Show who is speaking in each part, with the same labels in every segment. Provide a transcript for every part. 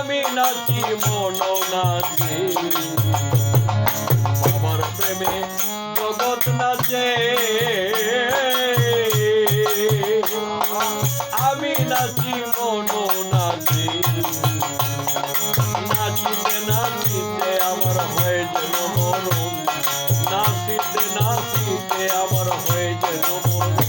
Speaker 1: আমি নাচি মন নাচে বাবার প্রেমে জগৎ নাচে আমি নাচি মন নাচে নাচিতে নাচিতে আমার হয়ে যেন মরণ নাচিতে নাচিতে আমার হয়ে যেন মরণ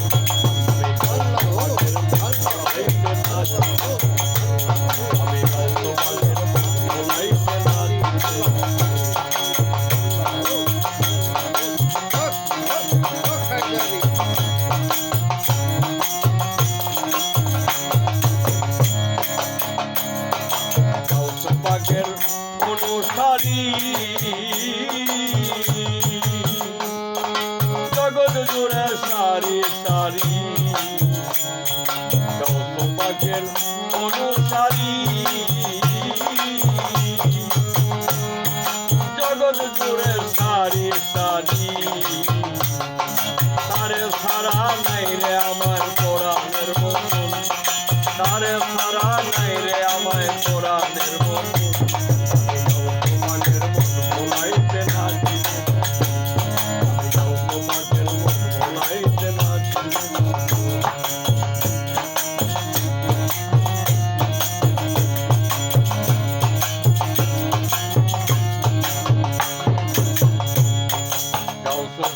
Speaker 1: অনুসারী জগৎ জুড়ে সারি সারি পাখের অনুসারী জগৎ জুড়ে সারি সারি তারে সারা নাই রে আমার কোরআনের মতন তারে সারা নাই রে আমার কোরআনের মতন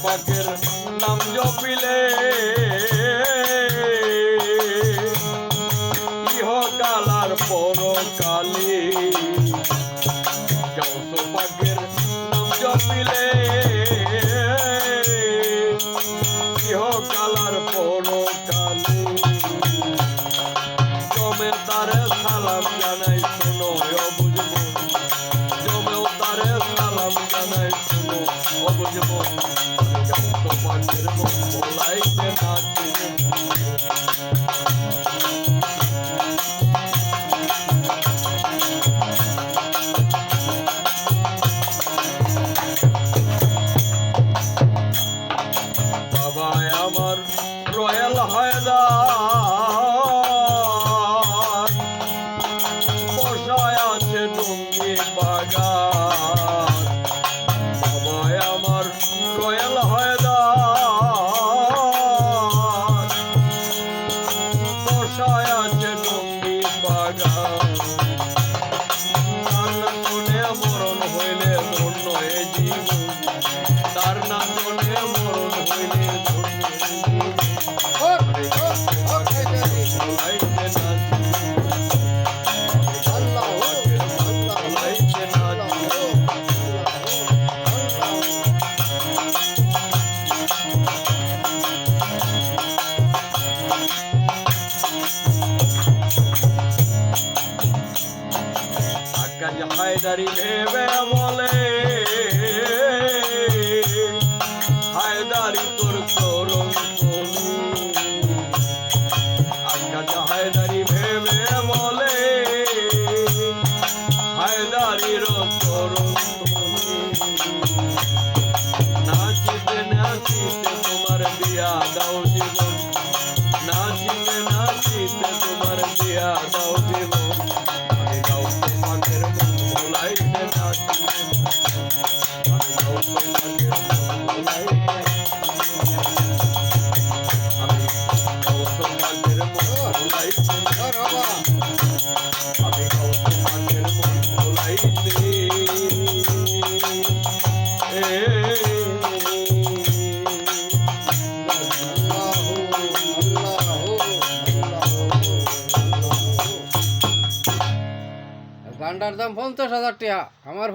Speaker 1: পাখের নাম জপিলে ইহকালার পরকালে পাখের নাম জপিলে ইহকালার পরকালে জমের তারে সালাম জানাই শুনো বুঝবো জমেও তারে সালাম জানাই শুনো বুঝবো পাখের মন ভোলাইতে নাচে বাবা আমার রয়্যাল হায়দার বসায় আছে ডুঙ্গি বাগান বাবা আমার রয়্যাল হায়দার বসায় আছে ডুঙ্গি বাগান তার নাচনে মরণ হইলে ধন্য এ জীবন তার নাচনে মরণ হইলে ধন্য হায়দারি ভেবে বলে হায়দারি তোর করুন আজ্ঞা হায়দারি ভেবে বলে হায়দারির করুন নাচিতে নাচিতে তোমার দিয়া দাও জীবন নাচিতে নাচিতে তোমার দিয়া দাও জীবন
Speaker 2: গান্ডার দাম 50,000 টাকা আমার